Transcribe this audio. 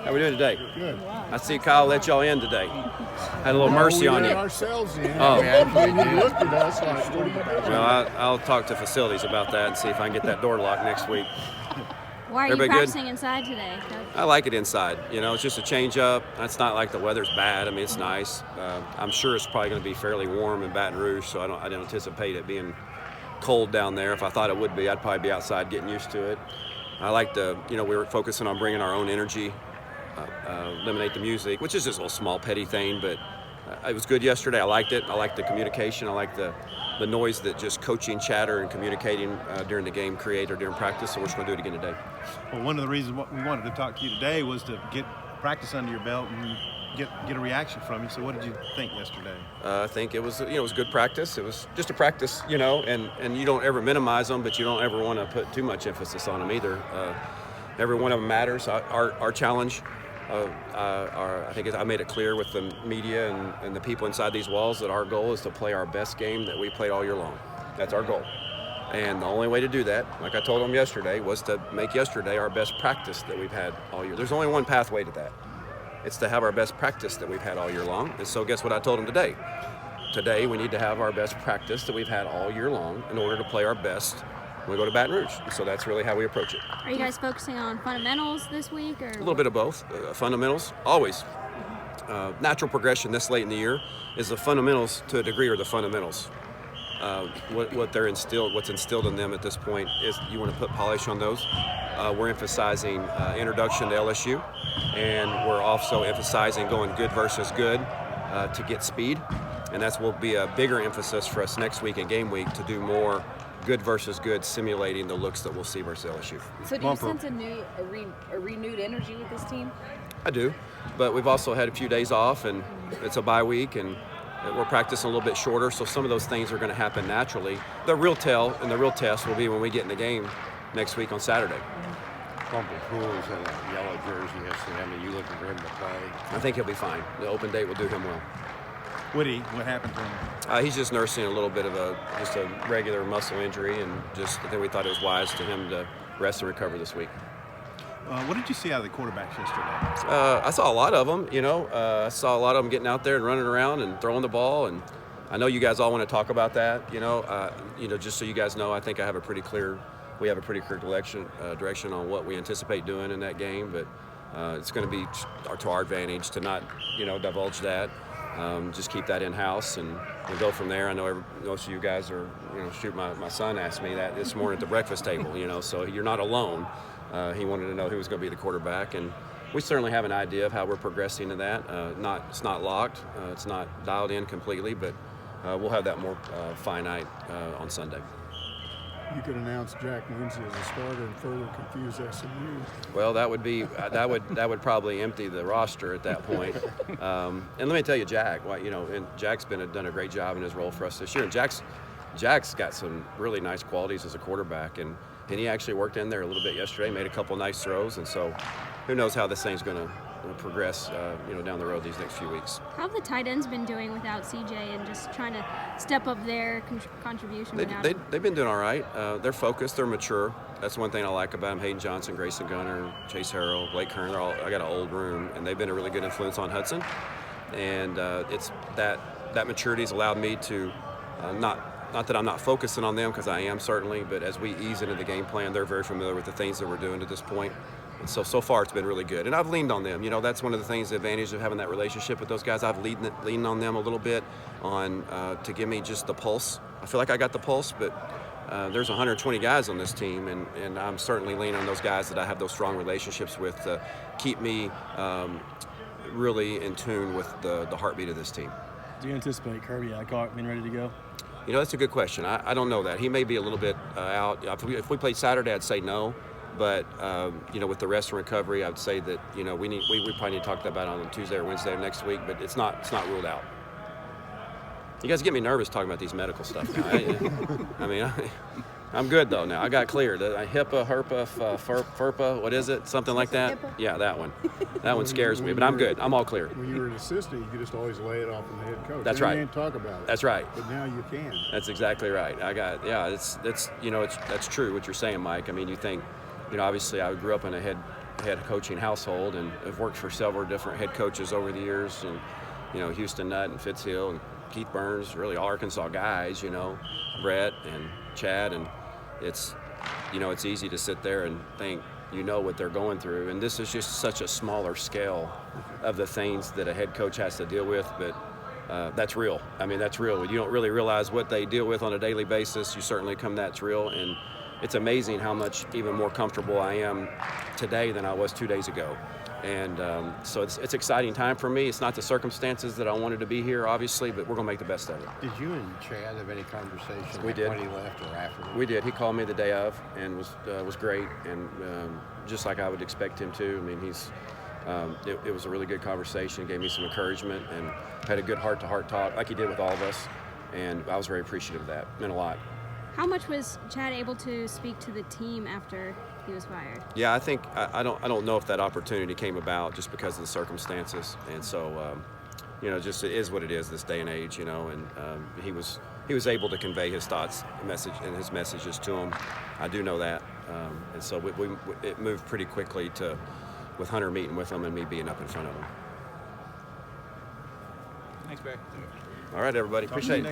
How we doing today? Good. I see Kyle let y'all in today. Had a little mercy on we you. let ourselves in. Oh. And you looked at us like, what are you doing? Well, I'll talk to facilities about that and see if I can get that door locked next week. Why are you Everybody practicing inside today, Coach? I like it inside. You know, it's just a change up. It's not like the weather's bad. I mean, it's nice. I'm sure it's probably going to be fairly warm in Baton Rouge, so I don't anticipate it being cold down there. If I thought it would be, I'd probably be outside getting used to it. I like we were focusing on bringing our own energy, eliminate the music, which is just a little small petty thing, but it was good yesterday. I liked it. I liked the communication. I liked the noise that just coaching, chatter, and communicating during the game create or during practice, so we're just going to do it again today. Well, one of the reasons we wanted to talk to you today was to get practice under your belt and get a reaction from you. So what did you think yesterday? I think it was good practice. It was just a practice, and you don't ever minimize them, but you don't ever want to put too much emphasis on them either. Every one of them matters. Our challenge, I think I made it clear with the media and the people inside these walls that our goal is to play our best game that we played all year long. That's our goal. And the only way to do that, like I told them yesterday, was to make yesterday our best practice that we've had all year. There's only one pathway to that. It's to have our best practice that we've had all year long. And so guess what I told them today? Today we need to have our best practice that we've had all year long in order to play our best when we go to Baton Rouge. So that's really how we approach it. Are you guys focusing on fundamentals this week? Or A little bit of both. Fundamentals, always. Natural progression this late in the year is the fundamentals to a degree are the fundamentals. What's instilled in them at this point is you want to put polish on those. We're emphasizing introduction to LSU, and we're also emphasizing going good versus good to get speed, and that will be a bigger emphasis for us next week and game week to do more good versus good, simulating the looks that we'll see versus LSU. So do you sense a renewed energy with this team? I do, but we've also had a few days off, and it's a bye week, and we're practicing a little bit shorter, so some of those things are going to happen naturally. The real tell and the real test will be when we get in the game next week on Saturday. Bumper Pools in a yellow jersey yesterday. I mean, you looking for him to play? I think he'll be fine. The open date will do him well. Woody, what happened to him? He's just nursing a little bit of a regular muscle injury, and I think we thought it was wise to him to rest and recover this week. What did you see out of the quarterbacks yesterday? I saw a lot of them. I saw a lot of them getting out there and running around and throwing the ball, and I know you guys all want to talk about that. Just so you guys know, I think we have a pretty clear direction on what we anticipate doing in that game, but it's going to be to our advantage to not divulge that. Just keep that in-house and go from there. I know most of you guys are, my son asked me that this morning at the breakfast table, so you're not alone. He wanted to know who was going to be the quarterback, and we certainly have an idea of how we're progressing to that. It's not locked. It's not dialed in completely, but we'll have that more finite on Sunday. You could announce Jack Lindsay as a starter and further confuse SMU. Well, that would probably empty the roster at that point. And let me tell you, Jack. And Jack's done a great job in his role for us this year. And Jack's got some really nice qualities as a quarterback, and he actually worked in there a little bit yesterday, made a couple nice throws, and so who knows how this thing's going to progress, down the road these next few weeks. How have the tight ends been doing without CJ and just trying to step up their contribution? They've been doing all right. They're focused. They're mature. That's one thing I like about them. Hayden Johnson, Grayson Gunner, Chase Harrell, Blake Kern. I got an old room, and they've been a really good influence on Hudson. And it's that maturity has allowed me to not that I'm not focusing on them, because I am certainly, but as we ease into the game plan, they're very familiar with the things that we're doing at this point. And so far it's been really good. And I've leaned on them. That's one of the things, the advantage of having that relationship with those guys. I've leaned on them a little bit to give me just the pulse. I feel like I got the pulse, but there's 120 guys on this team, and I'm certainly leaning on those guys that I have those strong relationships with to keep me really in tune with the heartbeat of this team. Do you anticipate Kirby Adcock being ready to go? That's a good question. I don't know that. He may be a little bit out. If we played Saturday, I'd say no. But, with the rest and recovery, I would say that, we probably need to talk about it on Tuesday or Wednesday of next week, but it's not ruled out. You guys get me nervous talking about these medical stuff now. I'm good, though, now. I got cleared. HIPAA, HERPA, FERPA, what is it? Something like that? HIPAA. Yeah, that one. That one scares me, but I'm good. I'm all clear. When you were an assistant, you could just always lay it off on the head coach. That's right. You can't talk about it. That's right. But now you can. That's exactly right. That's true what you're saying, Mike. You think, obviously I grew up in a head head coaching household, and have worked for several different head coaches over the years, and Houston Nutt and Fitzhill and Keith Burns, really all Arkansas guys, Brett and Chad, and it's easy to sit there and think what they're going through, and this is just such a smaller scale of the things that a head coach has to deal with, but that's real. I mean, that's real. You don't really realize what they deal with on a daily basis. You certainly come that's real, and it's amazing how much even more comfortable I am today than I was 2 days ago. And so it's exciting time for me. It's not the circumstances that I wanted to be here, obviously, but we're going to make the best of it. Did you and Chad have any conversation We did. when he left or after? We did. He called me the day of and was great, and just like I would expect him to. I mean, it was a really good conversation. Gave me some encouragement and had a good heart-to-heart talk, like he did with all of us, and I was very appreciative of that. It meant a lot. How much was Chad able to speak to the team after he was fired? Yeah, I think I don't know if that opportunity came about just because of the circumstances, and so just it is what it is this day and age, and he was able to convey his thoughts, his messages to him. I do know that, and so it moved pretty quickly with Hunter meeting with him and me being up in front of him. Thanks, Barry. All right, everybody, appreciate it.